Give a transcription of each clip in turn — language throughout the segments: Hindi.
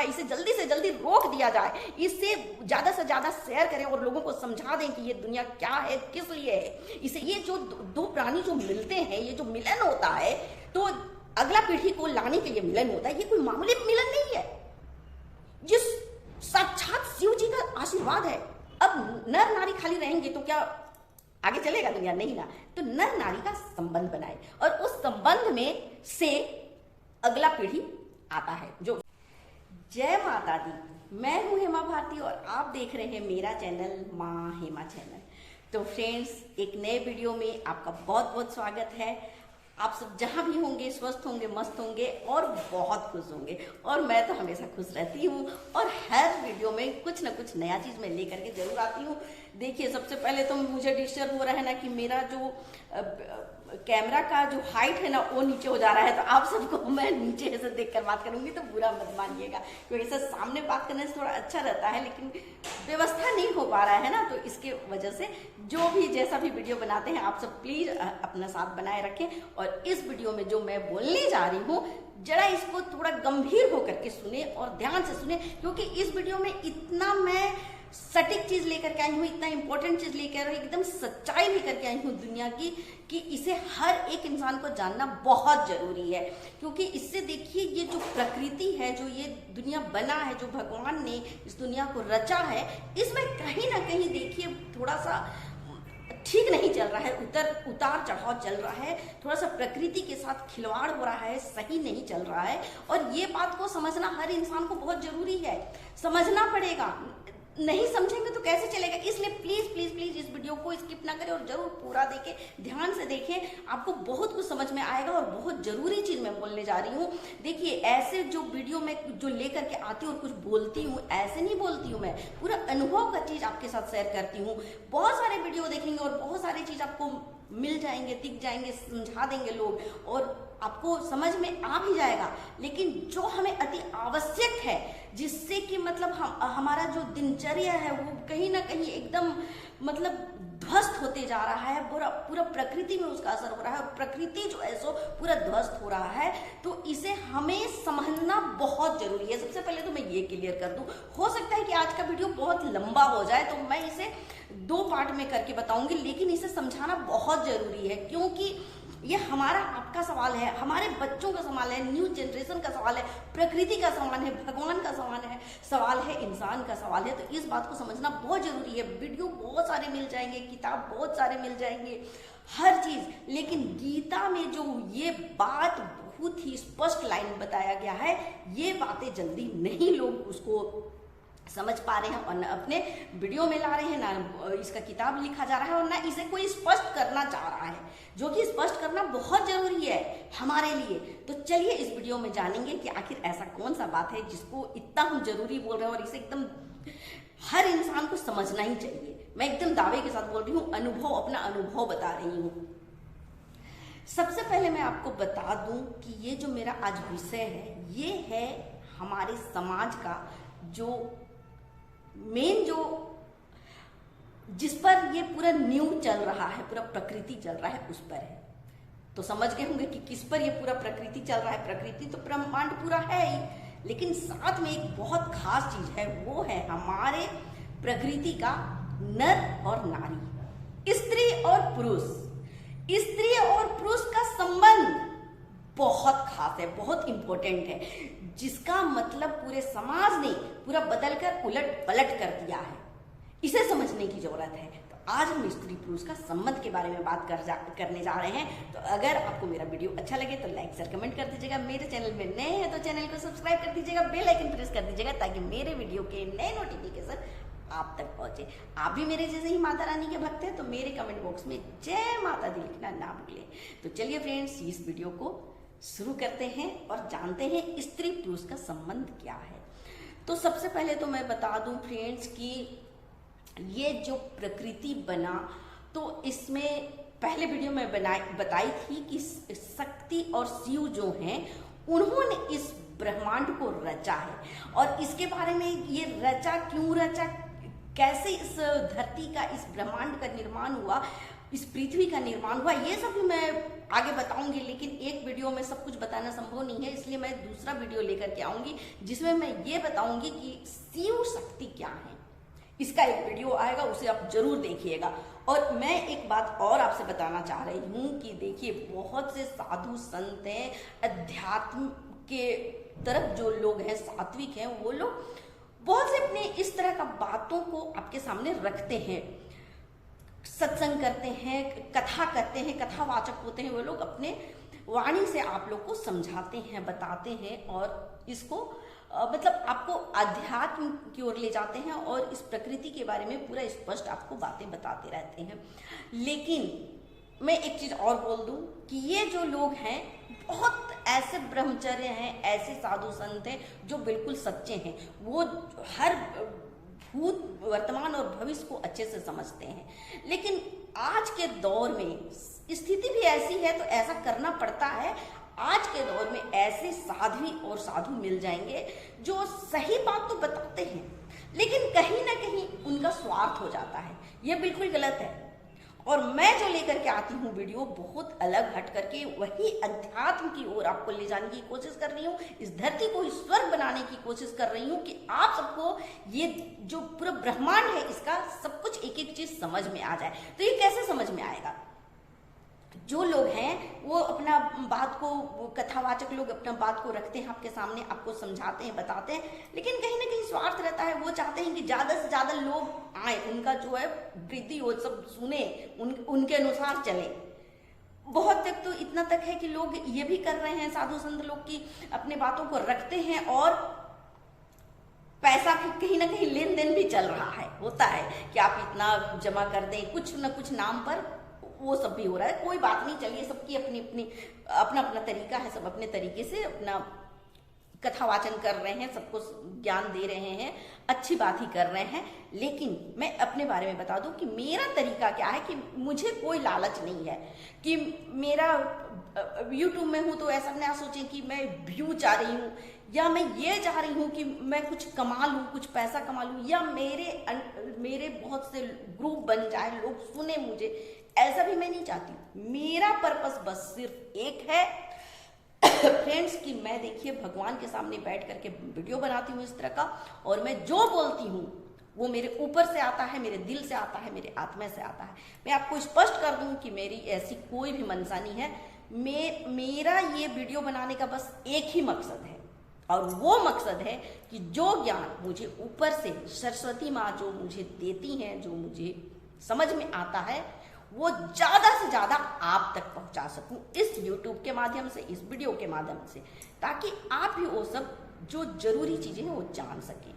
है इसे जल्दी से जल्दी रोक दिया जाए, इससे ज़्यादा से ज़्यादा शेयर करें और लोगों को समझा दें कि ये दुनिया क्या है, किस लिए है। इसे ये जो दो प्राणी जो मिलते हैं, ये जो मिलन होता है, तो अगला पीढ़ी को लाने के लिए मिलन होता है। ये कोई मामूली मिलन नहीं है, जिस साक्षात शिव जी का आशीर्वाद है। अब नर नारी खाली रहेंगे तो क्या आगे चलेगा दुनिया? नहीं ना। तो नर नारी का संबंध बनाए और उस संबंध में से अगला पीढ़ी आता है। जो जय माता दी, मैं हूं हेमा भारती और आप देख रहे हैं मेरा चैनल माँ हेमा चैनल। तो फ्रेंड्स, एक नए वीडियो में आपका बहुत बहुत स्वागत है। आप सब जहां भी होंगे स्वस्थ होंगे, मस्त होंगे और बहुत खुश होंगे। और मैं तो हमेशा खुश रहती हूँ और हर वीडियो में कुछ ना कुछ नया चीज मैं लेकर के जरूर आती हूँ। देखिए, सबसे पहले तो मुझे डिस्टर्ब हो रहा है ना कि मेरा जो कैमरा का जो हाइट है ना वो नीचे हो जा रहा है, तो आप सबको मैं नीचे से देखकर बात करूंगी तो बुरा मत मानिएगा, क्योंकि ऐसा सामने बात करने से थोड़ा अच्छा रहता है, लेकिन व्यवस्था नहीं हो पा रहा है ना, तो इसके वजह से जो भी जैसा भी वीडियो बनाते हैं आप सब प्लीज अपना साथ बनाए रखें। और इस वीडियो में जो मैं बोलने जा रही हूँ, जरा इसको थोड़ा गंभीर होकर के सुने और ध्यान से सुने, क्योंकि इस वीडियो में इतना मैं सटीक चीज लेकर के आई हूँ, इतना इंपॉर्टेंट चीज लेकर एकदम सच्चाई लेकर के आई हूँ दुनिया की, कि इसे हर एक इंसान को जानना बहुत जरूरी है। क्योंकि इससे देखिए, ये जो प्रकृति है, जो ये दुनिया बना है, जो भगवान ने इस दुनिया को रचा है, इसमें कहीं ना कहीं देखिए थोड़ा सा ठीक नहीं चल रहा है, उतार चढ़ाव चल रहा है, थोड़ा सा प्रकृति के साथ खिलवाड़ हो रहा है, सही नहीं चल रहा है। और ये बात को समझना हर इंसान को बहुत जरूरी है, समझना पड़ेगा। नहीं समझेंगे तो कैसे चलेगा? इसलिए प्लीज प्लीज प्लीज इस वीडियो को स्किप ना करें और जरूर पूरा देखें, ध्यान से देखें, आपको बहुत कुछ समझ में आएगा। और बहुत जरूरी चीज मैं बोलने जा रही हूँ। देखिए, ऐसे जो वीडियो में जो लेकर के आती हूँ और कुछ बोलती हूँ, ऐसे नहीं बोलती हूँ, मैं पूरा अनुभव का चीज आपके साथ शेयर करती हूँ। बहुत सारे वीडियो देखेंगे और बहुत सारी चीज आपको मिल जाएंगे, दिख जाएंगे, समझा देंगे लोग और आपको समझ में आ भी जाएगा। लेकिन जो हमें अति आवश्यक है, जिससे कि मतलब हमारा जो दिनचर्या है वो कहीं ना कहीं एकदम मतलब ध्वस्त होते जा रहा है, पूरा प्रकृति में उसका असर हो रहा है और प्रकृति जो है सो पूरा ध्वस्त हो रहा है, तो इसे हमें समझना बहुत जरूरी है। सबसे पहले तो मैं ये क्लियर कर दूं, हो सकता है कि आज का वीडियो बहुत लंबा हो जाए, तो मैं इसे 2 पार्ट में करके बताऊंगी, लेकिन इसे समझाना बहुत जरूरी है, क्योंकि ये हमारा आपका सवाल है, हमारे बच्चों का सवाल है, न्यू जनरेशन का सवाल है, प्रकृति का सवाल है, भगवान का सवाल है, इंसान का सवाल है। तो इस बात को समझना बहुत जरूरी है। वीडियो बहुत सारे मिल जाएंगे, किताब बहुत सारे मिल जाएंगे, हर चीज, लेकिन गीता में जो ये बात बहुत ही स्पष्ट लाइन में बताया गया है, ये बातें जल्दी नहीं लोग उसको समझ पा रहे हैं और न अपने वीडियो में ला रहे हैं, ना इसका किताब लिखा जा रहा है और ना इसे कोई स्पष्ट करना चाह रहा है, जो कि स्पष्ट करना बहुत जरूरी है हमारे लिए। तो चलिए इस वीडियो में जानेंगे कि आखिर ऐसा कौन सा बात है जिसको इतना हम जरूरी बोल रहे हैं और इसे एकदम हर इंसान को समझना ही चाहिए। मैं एकदम दावे के साथ बोल रही हूँ, अनुभव, अपना अनुभव बता रही हूँ। सबसे पहले मैं आपको बता दूं कि ये जो मेरा आज विषय है, ये है हमारे समाज का जो मेन जो जिस पर ये पूरा न्यू चल रहा है, पूरा प्रकृति चल रहा है, उस पर है। तो समझ गए होंगे कि किस पर ये पूरा प्रकृति चल रहा है। प्रकृति तो ब्रह्मांड पूरा है ही, लेकिन साथ में एक बहुत खास चीज है, वो है हमारे प्रकृति का नर और नारी, स्त्री और पुरुष। स्त्री और पुरुष का संबंध बहुत खास है, बहुत इंपॉर्टेंट है, जिसका मतलब पूरे समाज ने पूरा बदलकर उलट पलट कर दिया है। इसे समझने की जरूरत है। तो आज हम स्त्री पुरुष का संबंध के बारे में बात करने जा रहे हैं। तो अगर आपको मेरा वीडियो अच्छा लगे तो लाइक शेयर कमेंट कर दीजिएगा। मेरे चैनल में नए हैं तो चैनल को सब्सक्राइब कर दीजिएगा, बेल आइकन प्रेस कर दीजिएगा, ताकि मेरे वीडियो के नए नोटिफिकेशन आप तक पहुंचे। आप भी मेरे जैसे ही माता रानी के भक्त हैं तो मेरे कमेंट बॉक्स में जय माता दी लिखना ना भूलें। तो चलिए फ्रेंड्स, इस वीडियो को शुरू करते हैं और जानते हैं स्त्री पुरुष का संबंध क्या है। तो सबसे पहले तो मैं बता दूं फ्रेंड्स कि ये जो प्रकृति बना, तो इसमें पहले वीडियो में बताई थी कि शक्ति और शिव जो हैं उन्होंने इस ब्रह्मांड को रचा है। और इसके बारे में ये रचा, क्यों रचा, कैसे इस धरती का, इस ब्रह्मांड का निर्माण हुआ, इस पृथ्वी का निर्माण हुआ, ये सब भी मैं आगे बताऊंगी, लेकिन एक वीडियो में सब कुछ बताना संभव नहीं है, इसलिए मैं दूसरा वीडियो लेकर के आऊंगी जिसमें मैं ये बताऊंगी कि शिव शक्ति क्या है। इसका एक वीडियो आएगा, उसे आप जरूर देखिएगा। और मैं एक बात और आपसे बताना चाह रही हूँ कि देखिए, बहुत से साधु संत हैं, अध्यात्म के तरफ जो लोग हैं, सात्विक हैं, वो लोग बहुत से अपने इस तरह का बातों को आपके सामने रखते हैं, सत्संग करते हैं, कथा करते हैं, कथावाचक होते हैं। वो लोग अपने वाणी से आप लोग को समझाते हैं, बताते हैं और इसको मतलब आपको अध्यात्म की ओर ले जाते हैं और इस प्रकृति के बारे में पूरा स्पष्ट आपको बातें बताते रहते हैं। लेकिन मैं एक चीज और बोल दूं कि ये जो लोग हैं, बहुत ऐसे ब्रह्मचर्य हैं, ऐसे साधु संत हैं जो बिल्कुल सच्चे हैं। वो हर भूत, वर्तमान और भविष्य को अच्छे से समझते हैं। लेकिन आज के दौर में स्थिति भी ऐसी है तो ऐसा करना पड़ता है। आज के दौर में ऐसे साध्वी और साधु मिल जाएंगे जो सही बात तो बताते हैं, लेकिन कहीं ना कहीं उनका स्वार्थ हो जाता है। यह बिल्कुल गलत है। और मैं जो लेकर के आती हूँ वीडियो, बहुत अलग हट करके वही अध्यात्म की ओर आपको ले जाने की कोशिश कर रही हूँ। इस धरती को स्वर्ग बनाने की कोशिश कर रही हूँ कि आप सबको ये जो पूरा ब्रह्मांड है, इसका सब कुछ एक एक चीज समझ में आ जाए। तो ये कैसे समझ में आएगा? जो लोग हैं वो अपना बात को, कथावाचक लोग अपना बात को रखते हैं आपके सामने, आपको समझाते हैं, बताते हैं, लेकिन कहीं ना कहीं स्वार्थ रहता है। वो चाहते हैं कि ज्यादा से ज्यादा लोग आए, उनका जो है वृद्धि हो, सब सुने, उनके अनुसार चले। बहुत तक तो इतना तक है कि लोग ये भी कर रहे हैं, साधु संत लोग की अपने बातों को रखते हैं और पैसा कहीं ना कहीं लेन देन भी चल रहा है। होता है कि आप इतना जमा कर दें, कुछ न कुछ नाम पर, वो सब भी हो रहा है। कोई बात नहीं, चलिए, सबकी अपनी अपनी अपना अपना तरीका है, सब अपने तरीके से अपना कथावाचन कर रहे हैं, सबको ज्ञान दे रहे हैं, अच्छी बात ही कर रहे हैं। लेकिन मैं अपने बारे में बता दूं कि मेरा तरीका क्या है कि मुझे कोई लालच नहीं है कि मेरा यूट्यूब में हूं तो ऐसा ना सोचें कि मैं व्यू चाह रही हूं, या मैं ये चाह रही हूं कि मैं कुछ कमा लूं, कुछ पैसा कमा लूं, या मेरे बहुत से ग्रुप बन जाए, लोग सुने मुझे। ऐसा भी मैं नहीं चाहती। मेरा पर्पस बस सिर्फ एक है फ्रेंड्स, कि मैं देखिए भगवान के सामने बैठ करके वीडियो बनाती हूँ इस तरह का, और मैं जो बोलती हूँ वो मेरे ऊपर से आता है, मेरे दिल से आता है, मेरे आत्मा से आता है। मैं आपको स्पष्ट कर दूं कि मेरी ऐसी कोई भी मंशा नहीं है। मेरा ये वीडियो बनाने का बस एक ही मकसद है, और वो मकसद है कि जो ज्ञान मुझे ऊपर से सरस्वती माँ जो मुझे देती हैं, जो मुझे समझ में आता है, वो ज्यादा से ज्यादा आप तक पहुंचा सकूं इस YouTube के माध्यम से, इस वीडियो के माध्यम से, ताकि आप भी वो सब जो जरूरी चीजें हैं वो जान सकें।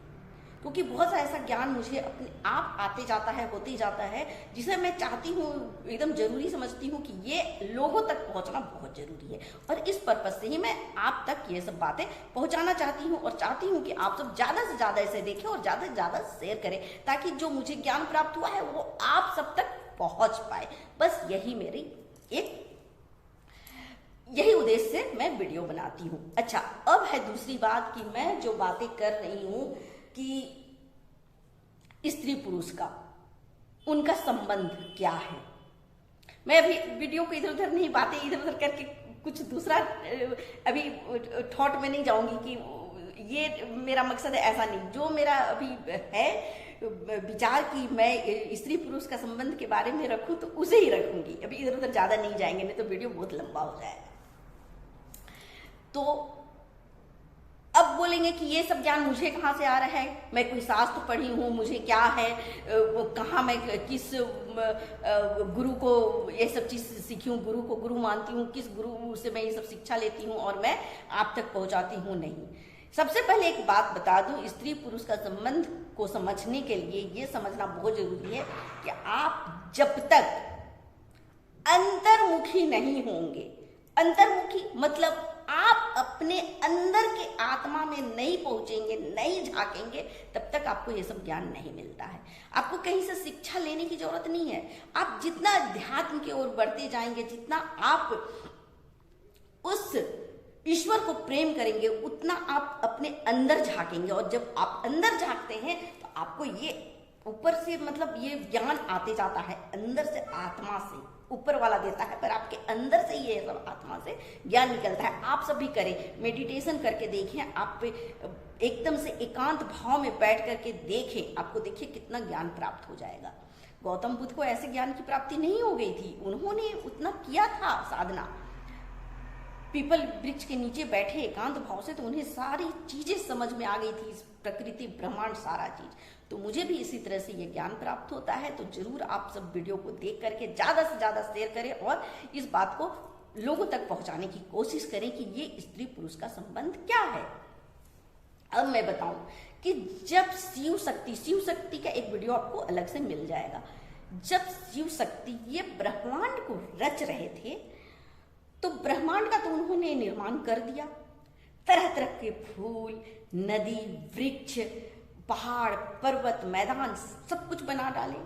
क्योंकि बहुत सा ऐसा ज्ञान मुझे अपने आप आते जाता है, होते जाता है, जिसे मैं चाहती हूँ, एकदम जरूरी समझती हूँ कि ये लोगों तक पहुंचना बहुत जरूरी है। और इस पर्पज से ही मैं आप तक ये सब बातें पहुंचाना चाहती हूँ, और चाहती हूँ कि आप सब ज्यादा से ज्यादा इसे देखें और ज्यादा से ज्यादा शेयर करें, ताकि जो मुझे ज्ञान प्राप्त हुआ है वो आप सब तक पहुंच पाए। बस यही उद्देश्य से मैं वीडियो बनाती हूँ। अच्छा, अब है दूसरी बात कि मैं जो बातें कर रही हूँ कि स्त्री पुरुष का, उनका संबंध क्या है। मैं अभी वीडियो को इधर उधर नहीं, बातें इधर उधर करके कुछ दूसरा अभी थॉट में नहीं जाऊंगी कि ये मेरा मकसद है, ऐसा नहीं। जो मेरा अभी है विचार कि मैं स्त्री पुरुष का संबंध के बारे में रखूं तो उसे ही रखूंगी, अभी इधर उधर ज्यादा नहीं जाएंगे, नहीं तो वीडियो बहुत लंबा हो जाएगा। तो अब बोलेंगे कि ये सब ज्ञान मुझे कहाँ से आ रहा है, मैं कोई शास्त्र पढ़ी हूँ, मुझे क्या है, कहाँ मैं किस गुरु को ये सब चीज सीखी हूँ, गुरु को गुरु मानती हूँ, किस गुरु से मैं ये सब शिक्षा लेती हूँ और मैं आप तक पहुँचाती हूँ। नहीं, सबसे पहले एक बात बता दूं, स्त्री पुरुष का संबंध को समझने के लिए ये समझना बहुत जरूरी है कि आप जब तक अंतर्मुखी नहीं होंगे, अंतर्मुखी मतलब आप अपने अंदर के आत्मा में नहीं पहुंचेंगे, नहीं झांकेंगे, तब तक आपको ये सब ज्ञान नहीं मिलता है। आपको कहीं से शिक्षा लेने की जरूरत नहीं है। आप जितना अध्यात्म की ओर बढ़ते जाएंगे, जितना आप उस ईश्वर को प्रेम करेंगे, उतना आप अपने अंदर झांकेंगे, और जब आप अंदर झांकते हैं तो आपको ये ऊपर से मतलब ये ज्ञान आते जाता है, अंदर से आत्मा से ऊपर वाला देता है, पर आपके अंदर से ये सब आत्मा से ज्ञान निकलता है। आप सब भी करें, मेडिटेशन करके देखें, आप एकदम से एकांत भाव में बैठ करके देखें, आपको देखिए कितना ज्ञान प्राप्त हो जाएगा। गौतम बुद्ध को ऐसे ज्ञान की प्राप्ति नहीं हो गई थी, उन्होंने उतना किया था साधना, पीपल वृक्ष के नीचे बैठे एकांत भाव से, तो उन्हें सारी चीजें समझ में आ गई थी, प्रकृति ब्रह्मांड सारा चीज। तो मुझे भी इसी तरह से ये ज्ञान प्राप्त होता है। तो जरूर आप सब वीडियो को देख करके ज्यादा से ज्यादा शेयर करें और इस बात को लोगों तक पहुंचाने की कोशिश करें कि ये स्त्री पुरुष का संबंध क्या है। अब मैं बताऊं कि जब शिव शक्ति का एक वीडियो आपको अलग से मिल जाएगा। जब शिव शक्ति ये ब्रह्मांड को रच रहे थे, तो ब्रह्मांड का तो उन्होंने निर्माण कर दिया, तरह तरह के फूल, नदी, वृक्ष, पहाड़, पर्वत, मैदान सब कुछ बना डाले,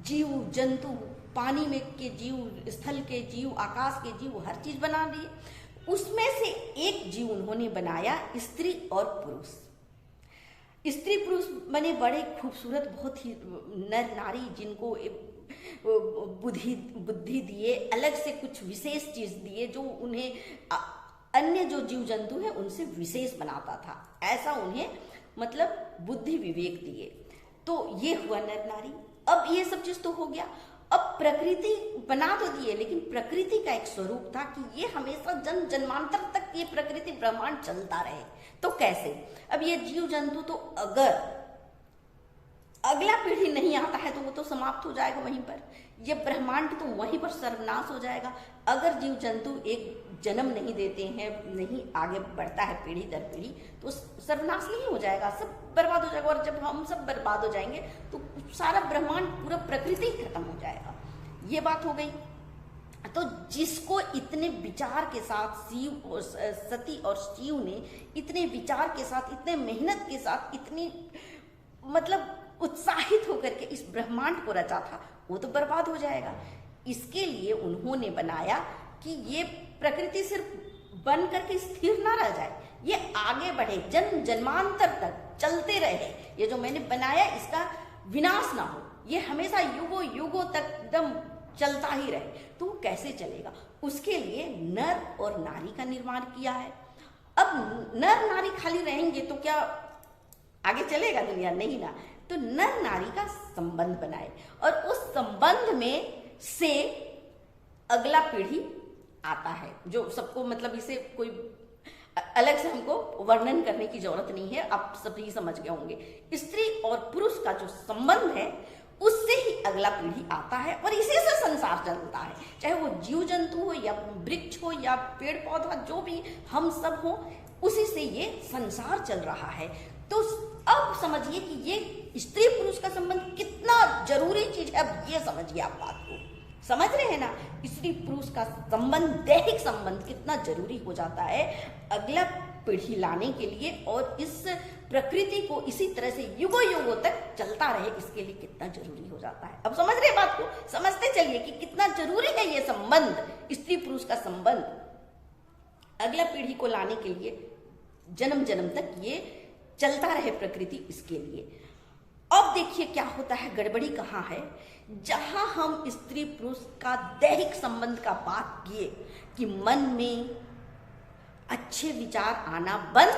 जीव जंतु, पानी में के जीव, स्थल के जीव, आकाश के जीव, हर चीज बना दिए। उसमें से एक जीव उन्होंने बनाया स्त्री और पुरुष। स्त्री पुरुष बने बड़े खूबसूरत, बहुत ही नर नारी, जिनको बुद्धि दिए, अलग से कुछ विशेष चीज दिए जो उन्हें अन्य जो जीव जंतु है उनसे विशेष बनाता था, ऐसा उन्हें मतलब बुद्धि विवेक दिए। तो ये हुआ नर नारी। अब ये सब चीज तो हो गया, अब प्रकृति बना तो दिए, लेकिन प्रकृति का एक स्वरूप था कि ये हमेशा जन्म जन्मांतर तक ये प्रकृति ब्रह्मांड चलता रहे। तो कैसे? अब ये जीव जंतु तो अगर अगला पीढ़ी नहीं आता है तो वो तो समाप्त हो जाएगा वहीं पर, ये ब्रह्मांड तो वहीं पर सर्वनाश हो जाएगा। अगर जीव जंतु एक जन्म नहीं देते हैं, नहीं आगे बढ़ता है पीढ़ी दर पीढ़ी, तो सर्वनाश नहीं हो जाएगा, सब बर्बाद हो जाएगा। और जब हम सब बर्बाद हो जाएंगे तो सारा ब्रह्मांड, पूरा प्रकृति खत्म हो जाएगा। ये बात हो गई। तो जिसको इतने विचार के साथ शिव और सती और शिव ने इतने विचार के साथ, इतने मेहनत के साथ, इतनी मतलब उत्साहित होकर के इस ब्रह्मांड को रचा था, वो तो बर्बाद हो जाएगा। इसके लिए उन्होंने बनाया कि ये प्रकृति सिर्फ बन करके स्थिर ना रह जाए, ये आगे बढ़े, जन्म जन्मांतर तक चलते रहे। ये जो मैंने बनाया इसका विनाश ना हो, ये हमेशा युगों युगों तक एकदम चलता ही रहे। तो कैसे चलेगा? उसके लिए नर और नारी का निर्माण किया है। अब नर नारी खाली रहेंगे तो क्या आगे चलेगा दुनिया? नहीं ना। तो नर नारी का संबंध बनाए और उस संबंध में से अगला पीढ़ी आता है, जो सबको मतलब इसे कोई अलग से हमको वर्णन करने की जरूरत नहीं है, आप सभी समझ गए होंगे। स्त्री और पुरुष का जो संबंध है उससे ही अगला पीढ़ी आता है और इसी से संसार चलता है, चाहे वो जीव जंतु हो या वृक्ष हो या पेड़ पौधा, जो भी हम सब हो, उसी से ये संसार चल रहा है। तो अब समझिए कि ये स्त्री पुरुष का संबंध कितना जरूरी चीज है। अब ये समझिए, आप बात को समझ रहे हैं ना? स्त्री पुरुष का संबंध, दैहिक संबंध कितना जरूरी हो जाता है अगला पीढ़ी लाने के लिए, और इस प्रकृति को इसी तरह से युगों युगों तक चलता रहे, इसके लिए कितना जरूरी हो जाता है। अब समझ रहे बात को? समझते चलिए कि कितना जरूरी है ये संबंध, स्त्री पुरुष का संबंध अगला पीढ़ी को लाने के लिए, जन्म जन्म तक ये चलता रहे प्रकृति, इसके लिए। अब देखिए क्या होता है, गड़बड़ी कहाँ है। जहां हम स्त्री पुरुष का दैहिक संबंध का बात किए कि मन में अच्छे विचार आना बंद,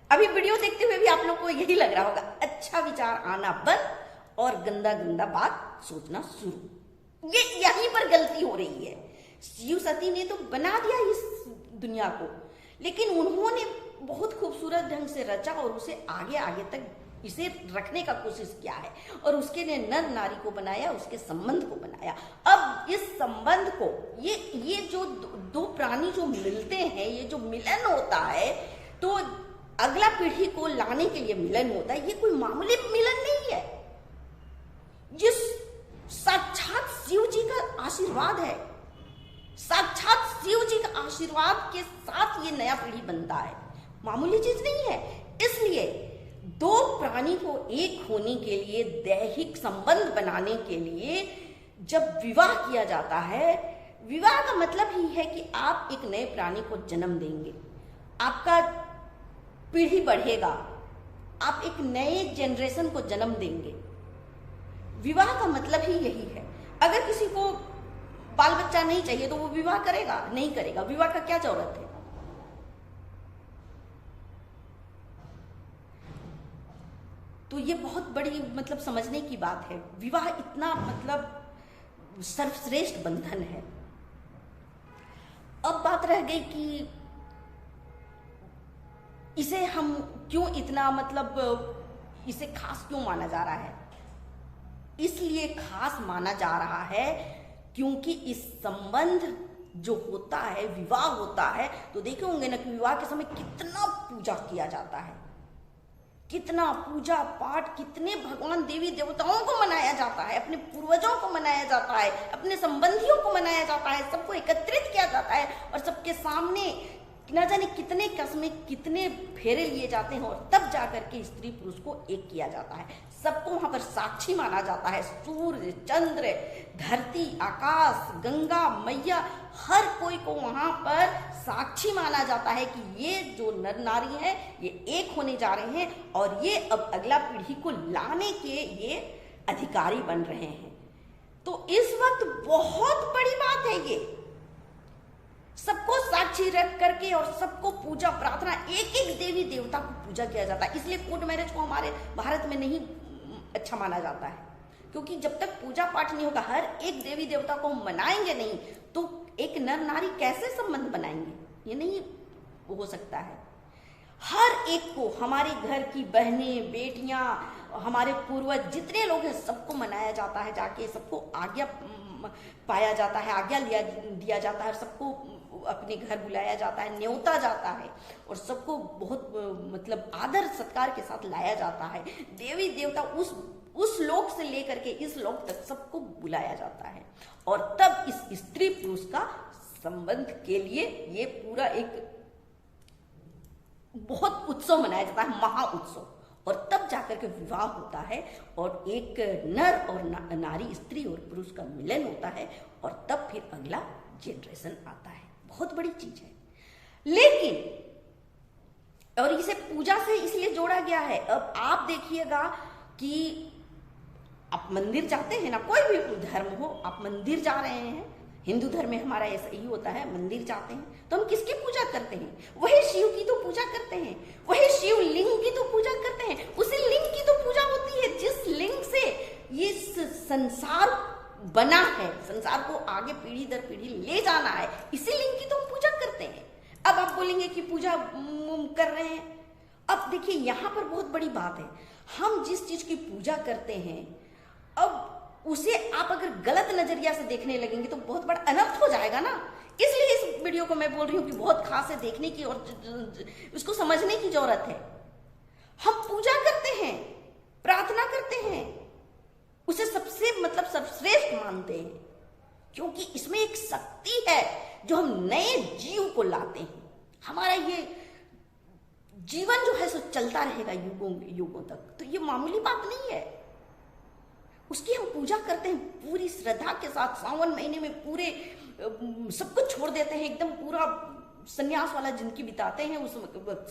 अभी वीडियो देखते हुए भी आप लोग को यही लग रहा होगा, अच्छा विचार आना बंद और गंदा गंदा बात सोचना शुरू। ये यहीं पर गलती हो रही है। शिव सती ने तो बना दिया इस दुनिया को, लेकिन उन्होंने बहुत खूबसूरत ढंग से रचा और उसे आगे आगे तक इसे रखने का कोशिश किया है, और उसके लिए नर नारी को बनाया, उसके संबंध को बनाया। अब इस संबंध को, ये जो दो प्राणी जो मिलते हैं, ये जो मिलन होता है, तो अगला पीढ़ी को लाने के लिए मिलन होता है। ये कोई मामूली मिलन नहीं है, जिस साक्षात शिव जी का आशीर्वाद है, साक्षात शिव जी का आशीर्वाद के साथ ये नया पीढ़ी बनता है, मामूली चीज नहीं है। इसलिए दो प्राणी को एक होने के लिए, दैहिक संबंध बनाने के लिए जब विवाह किया जाता है, विवाह का मतलब ही है कि आप एक नए प्राणी को जन्म देंगे, आपका पीढ़ी बढ़ेगा, आप एक नए जनरेशन को जन्म देंगे। विवाह का मतलब ही यही है। अगर किसी को बाल बच्चा नहीं चाहिए तो वो विवाह करेगा? नहीं करेगा। विवाह का क्या जरूरत है? तो ये बहुत बड़ी मतलब समझने की बात है। विवाह इतना मतलब सर्वश्रेष्ठ बंधन है। अब बात रह गई कि इसे हम क्यों इतना मतलब इसे खास क्यों माना जा रहा है? इसलिए खास माना जा रहा है क्योंकि इस संबंध जो होता है, विवाह होता है, तो देखे होंगे ना कि विवाह के समय कितना पूजा किया जाता है, कितना पूजा पाठ, कितने भगवान देवी देवताओं को मनाया जाता है, अपने पूर्वजों को मनाया जाता है, अपने संबंधियों को मनाया जाता है, सबको एकत्रित किया जाता है और सबके सामने न जाने कितने कस्में, कितने फेरे लिए जाते हैं और तब जाकर के स्त्री पुरुष को एक किया जाता है। सबको वहां पर साक्षी माना जाता है। सूर्य, चंद्र, धरती, आकाश, गंगा मैया, हर कोई को वहां पर साक्षी माना जाता है कि ये जो नर नारी है ये एक होने जा रहे हैं और ये अब अगला पीढ़ी को लाने के ये अधिकारी बन रहे हैं। तो इस वक्त बहुत बड़ी बात है ये, सबको साक्षी रख करके और सबको पूजा प्रार्थना, एक एक देवी देवता को पूजा किया जाता है। इसलिए कोर्ट मैरिज को हमारे भारत में नहीं अच्छा माना जाता है, क्योंकि जब तक पूजा पाठ नहीं होगा, हर एक देवी देवता को मनाएंगे नहीं तो एक नर नारी कैसे संबंध बनाएंगे? ये नहीं हो सकता है। हर एक को, हमारे घर की बहनें, बेटियां, हमारे पूर्वज जितने लोग हैं सबको मनाया जाता है, जाके सबको आज्ञा पाया जाता है, आज्ञा दिया जाता है, सबको अपने घर बुलाया जाता है, न्योता जाता है और सबको बहुत मतलब आदर सत्कार के साथ लाया जाता है। देवी देवता उस लोक से लेकर के इस लोक तक सबको बुलाया जाता है और तब इस स्त्री पुरुष का संबंध के लिए ये पूरा एक बहुत उत्सव मनाया जाता है, महा उत्सव, और तब जाकर के विवाह होता है और एक नर और नारी, स्त्री और पुरुष का मिलन होता है और तब फिर अगला जनरेशन आता है। बहुत बड़ी चीज है। लेकिन और इसे पूजा से इसलिए जोड़ा गया है। अब आप देखिएगा कि आप मंदिर जाते हैं ना, कोई भी धर्म हो, आप मंदिर जा रहे हैं, हिंदू धर्म में हमारा ऐसा ही होता है, मंदिर जाते हैं तो हम किसकी पूजा करते हैं? वही शिव की तो पूजा करते हैं, वही शिव लिंग की तो पूजा करते हैं, उसी लिंग की तो पूजा होती है जिस लिंग से ये संसार बना है, संसार को आगे पीढ़ी दर पीढ़ी ले जाना है, इसी लिंग की तो हम पूजा करते हैं। अब आप बोलेंगे कि पूजा कर रहे हैं। अब देखिए यहाँ पर बहुत बड़ी बात है, हम जिस चीज की पूजा करते हैं अब उसे आप अगर गलत नजरिया से देखने लगेंगे तो बहुत बड़ा अनर्थ हो जाएगा ना। इसलिए इस वीडियो को मैं बोल रही हूँ कि बहुत खास है, देखने की और उसको समझने की जरूरत है। हम पूजा करते हैं, प्रार्थना करते हैं, उसे सबसे मतलब सर्वश्रेष्ठ मानते हैं क्योंकि इसमें एक शक्ति है जो हम नए जीव को लाते हैं। हमारा ये जीवन जो है सो चलता रहेगा युगों युगों तक, तो ये मामूली बात नहीं है। उसकी हम पूजा करते हैं पूरी श्रद्धा के साथ। सावन महीने में पूरे सब कुछ छोड़ देते हैं, एकदम पूरा संन्यास वाला जिंदगी बिताते हैं उस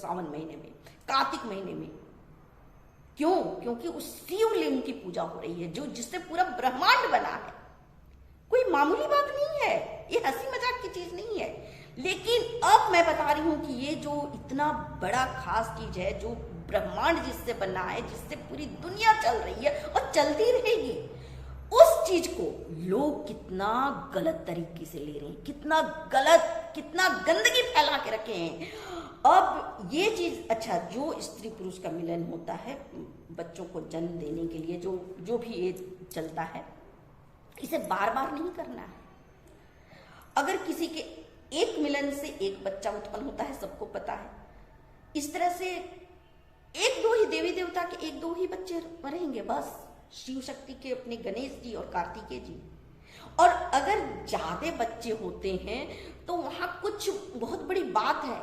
सावन महीने में, कार्तिक महीने में। क्यों? क्योंकि उस शिवलिंग की पूजा हो रही है जो जिससे पूरा ब्रह्मांड बना है। कोई मामूली बात नहीं है, ये हंसी मजाक की चीज नहीं है। लेकिन अब मैं बता रही हूं कि ये जो इतना बड़ा खास चीज है, जो ब्रह्मांड जिससे बना है, जिससे पूरी दुनिया चल रही है और चलती रहेगी, उस चीज को लोग कितना गलत तरीके से ले रहे हैं, कितना गलत, कितना गंदगी फैला के रखे हैं। अब ये चीज, अच्छा, जो स्त्री पुरुष का मिलन होता है बच्चों को जन्म देने के लिए, जो भी ये चलता है, इसे बार बार नहीं करना है। अगर किसी के एक मिलन से एक बच्चा उत्पन्न होता है, सबको पता है। इस तरह से एक दो ही देवी देवता के एक दो ही बच्चे रहेंगे बस, शिव शक्ति के अपने गणेश जी और कार्तिकेय जी। और अगर ज्यादा बच्चे होते हैं तो वहां कुछ बहुत बड़ी बात है,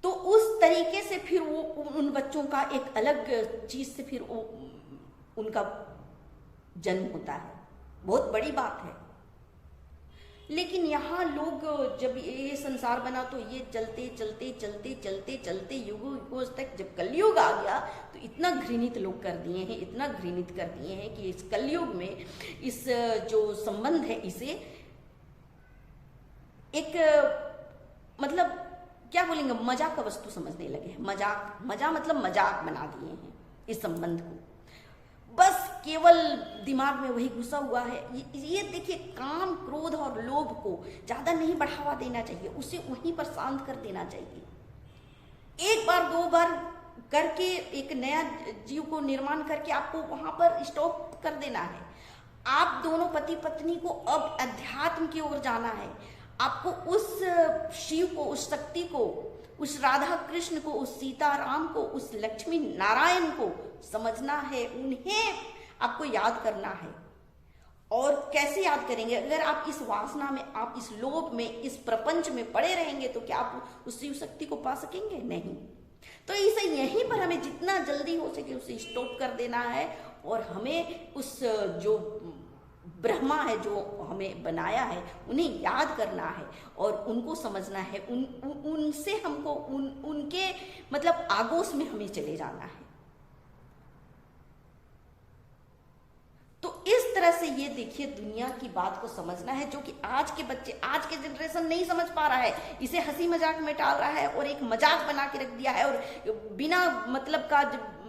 तो उस तरीके से फिर वो उन बच्चों का एक अलग चीज से फिर वो उनका जन्म होता है, बहुत बड़ी बात है। लेकिन यहाँ लोग जब ये संसार बना तो ये चलते चलते चलते चलते चलते युगों तक जब कलयुग आ गया तो इतना घृणित लोग कर दिए हैं, इतना घृणित कर दिए हैं कि इस कलयुग में इस जो संबंध है इसे एक मतलब क्या बोलेंगे, मजाक का वस्तु समझने लगे हैं। मजाक मतलब मजाक बना दिए हैं इस संबंध को। बस केवल दिमाग में वही घुसा हुआ है। ये देखिए, काम, क्रोध और लोभ को ज्यादा नहीं बढ़ावा देना चाहिए, उसे वहीं पर शांत कर देना चाहिए। एक बार दो बार करके एक नया जीव को निर्माण करके आपको वहां पर स्टॉप कर देना है। आप दोनों पति पत्नी को अब अध्यात्म की ओर जाना है। आपको उस शिव को, उस शक्ति को, उस राधा कृष्ण को, उस सीता राम को, उस लक्ष्मी नारायण को समझना है। उन्हें आपको याद करना है। और कैसे याद करेंगे? अगर आप इस वासना में, आप इस लोभ में, इस प्रपंच में पड़े रहेंगे तो क्या आप उस शिव शक्ति को पा सकेंगे? नहीं। तो इसे यहीं पर हमें जितना जल्दी हो सके उसे स्टॉप कर देना है और हमें उस जो ब्रह्मा है, जो हमें बनाया है, उन्हें याद करना है और उनको समझना है। उनसे हमको उनके मतलब आगोश में हमें चले जाना है। तो इस तरह से ये देखिए, दुनिया की बात को समझना है, जो कि आज के बच्चे, आज के जनरेशन नहीं समझ पा रहा है। इसे हंसी मजाक में टाल रहा है और एक मजाक बना के रख दिया है और बिना मतलब का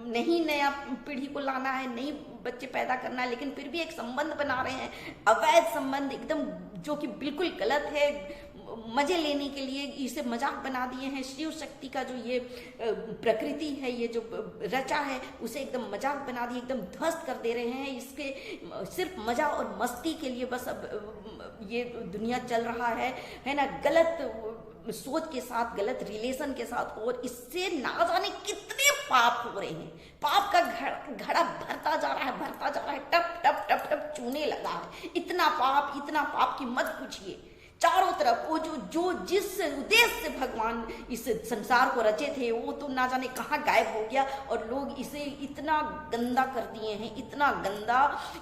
नहीं नया पीढ़ी को लाना है, नहीं बच्चे पैदा करना है, लेकिन फिर भी एक संबंध बना रहे हैं, अवैध संबंध एकदम, जो कि बिल्कुल गलत है। मजे लेने के लिए इसे मजाक बना दिए हैं। शिव शक्ति का जो ये प्रकृति है, ये जो रचा है, उसे एकदम मजाक बना दिए, एकदम ध्वस्त कर दे रहे हैं। इसके सिर्फ मजा और मस्ती के लिए बस अब ये दुनिया चल रहा है ना, गलत सोच के साथ, गलत रिलेशन के साथ, और इससे ना जाने कितने पाप हो रहे हैं। पाप का घड़ा भरता जा रहा है, भरता जा रहा है, टप टप टप टप चूने लगा है। इतना पाप की मत पूछिए। चारों तरफ वो जो जिस उद्देश्य से भगवान इस संसार को रचे थे, वो तो ना जाने कहाँ गायब हो गया और लोग इसे इतना गंदा कर दिए हैं, इतना गंदा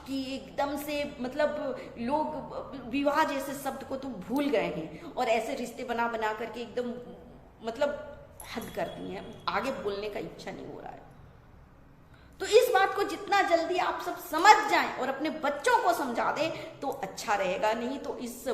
कि एकदम से मतलब लोग विवाह जैसे शब्द को तो भूल गए हैं और ऐसे रिश्ते बना बना करके एकदम मतलब हद कर दिए हैं। आगे बोलने का इच्छा नहीं हो रहा है। तो इस बात को जितना जल्दी आप सब समझ जाएं और अपने बच्चों को समझा दें तो अच्छा रहेगा। नहीं तो इस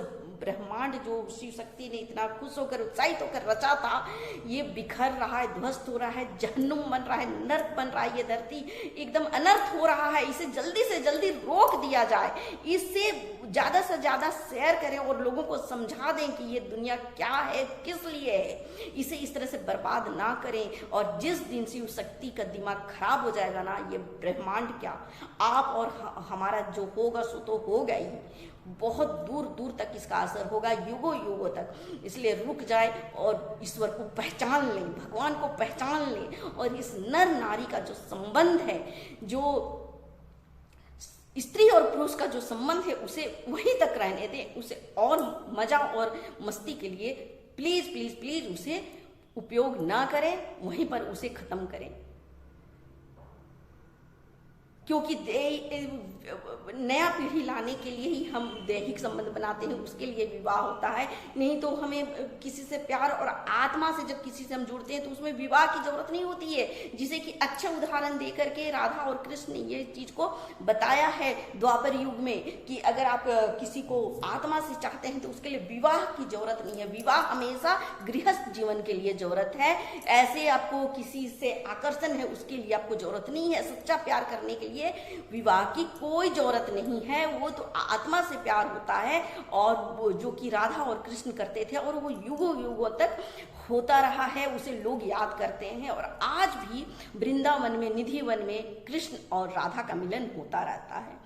ब्रह्मांड जो शिव शक्ति ने इतना खुश होकर, उत्साहित होकर रचा था, ये बिखर रहा है, ध्वस्त हो रहा है, जहन्नुम बन रहा है, नर्क बन रहा है, ये धरती एकदम अनर्थ हो रहा है। इसे जल्दी से जल्दी रोक दिया जाए, इससे ज्यादा से ज्यादा शेयर करें और लोगों को समझा दें कि ये दुनिया क्या है, किस लिए है। इसे इस तरह से बर्बाद ना करें। और जिस दिन शिव शक्ति का दिमाग खराब हो जाएगा ना, ये ब्रह्मांड क्या, आप और हमारा जो होगा सो तो होगा ही। बहुत दूर दूर तक इसका असर होगा, युगों युगों तक। इसलिए रुक जाए और ईश्वर को पहचान लें, भगवान को पहचान लें और इस नर नारी का जो संबंध है, जो स्त्री और पुरुष का जो संबंध है, उसे वहीं तक रहने दें। उसे और मजा और मस्ती के लिए प्लीज प्लीज प्लीज उसे उपयोग ना करें, वहीं पर उसे खत्म करें। क्योंकि नया पीढ़ी लाने के लिए ही हम दैहिक संबंध बनाते हैं, उसके लिए विवाह होता है। नहीं तो हमें किसी से प्यार और आत्मा से जब किसी से हम जुड़ते हैं तो उसमें विवाह की जरूरत नहीं होती है। जिसे कि अच्छे उदाहरण दे करके राधा और कृष्ण ने ये चीज को बताया है द्वापर युग में कि अगर आप किसी को आत्मा से चाहते हैं तो उसके लिए विवाह की जरूरत नहीं है। विवाह हमेशा गृहस्थ जीवन के लिए जरूरत है। ऐसे आपको किसी से आकर्षण है उसके लिए आपको जरूरत नहीं है। सच्चा प्यार करने के लिए विवाह की कोई जरूरत नहीं है। वो तो आत्मा से प्यार होता है और वो जो कि राधा और कृष्ण करते थे और वो युगों युगों तक होता रहा है, उसे लोग याद करते हैं। और आज भी वृंदावन में, निधि वन में कृष्ण और राधा का मिलन होता रहता है।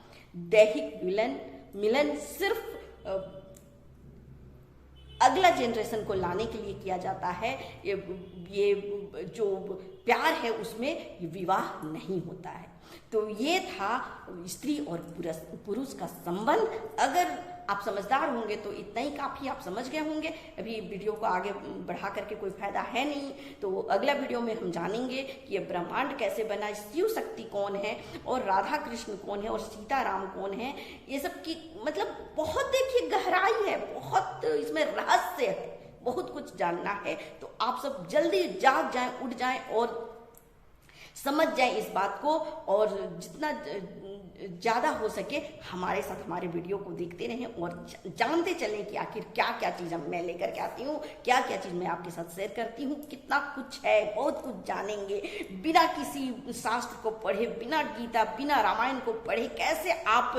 दैहिक मिलन सिर्फ अगला जनरेशन को लाने के लिए किया जाता है। ये जो प्यार है उसमें विवाह नहीं होता है। तो ये था स्त्री और पुरुष का संबंध। अगर आप समझदार होंगे तो इतना ही काफी, आप समझ गए होंगे। अभी वीडियो को आगे बढ़ा करके कोई फायदा है नहीं। तो अगला वीडियो में हम जानेंगे कि ये ब्रह्मांड कैसे बना, शिव शक्ति कौन है और राधा कृष्ण कौन है और सीता राम कौन है। ये सब की मतलब बहुत देखिए गहराई है, बहुत इसमें रहस्य है, बहुत कुछ जानना है। तो आप सब जल्दी जाग जाएं, उठ जाएं और समझ जाए इस बात को। और जितना ज़्यादा हो सके हमारे साथ हमारे वीडियो को देखते रहें और जानते चलें कि आखिर क्या क्या चीज़ मैं लेकर के आती हूँ, क्या क्या चीज़ मैं आपके साथ शेयर करती हूँ। कितना कुछ है, बहुत कुछ जानेंगे बिना किसी शास्त्र को पढ़े, बिना गीता, बिना रामायण को पढ़े कैसे आप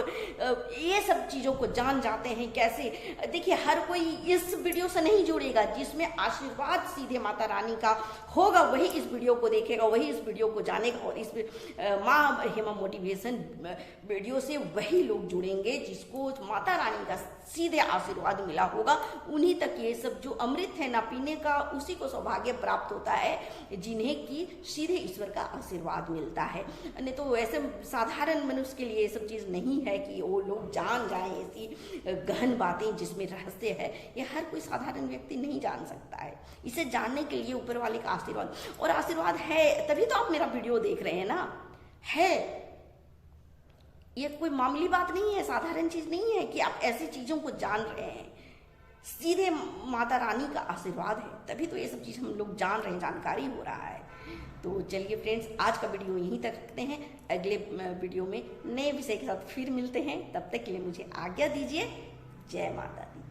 ये सब चीज़ों को जान जाते हैं। कैसे देखिए, हर कोई इस वीडियो से नहीं जुड़ेगा। जिसमें आशीर्वाद सीधे माता रानी का होगा वही इस वीडियो को देखेगा, वही इस वीडियो को जानेगा। और इस माँ हेमा मोटिवेशन वीडियो से वही लोग जुड़ेंगे जिसको माता रानी का सीधे आशीर्वाद मिला होगा। उन्हीं तक ये सब जो अमृत है ना पीने का, उसी को सौभाग्य प्राप्त होता है जिन्हें कि सीधे ईश्वर का आशीर्वाद मिलता है। नहीं तो ऐसे साधारण मनुष्य के लिए ये सब चीज़ नहीं है कि वो लोग जान जाएं ऐसी गहन बातें जिसमें रहस्य है। ये हर कोई साधारण व्यक्ति नहीं जान सकता है। इसे जानने के लिए ऊपर वाले का आशीर्वाद, और आशीर्वाद है तभी तो आप मेरा वीडियो देख रहे हैं ना। है, ये कोई मामूली बात नहीं है, साधारण चीज नहीं है कि आप ऐसी चीजों को जान रहे हैं। सीधे माता रानी का आशीर्वाद है, तभी तो ये सब चीज हम लोग जान रहे हैं, जानकारी हो रहा है। तो चलिए फ्रेंड्स, आज का वीडियो यहीं तक रखते हैं। अगले वीडियो में नए विषय के साथ फिर मिलते हैं। तब तक के लिए मुझे आज्ञा दीजिए। जय माता दी।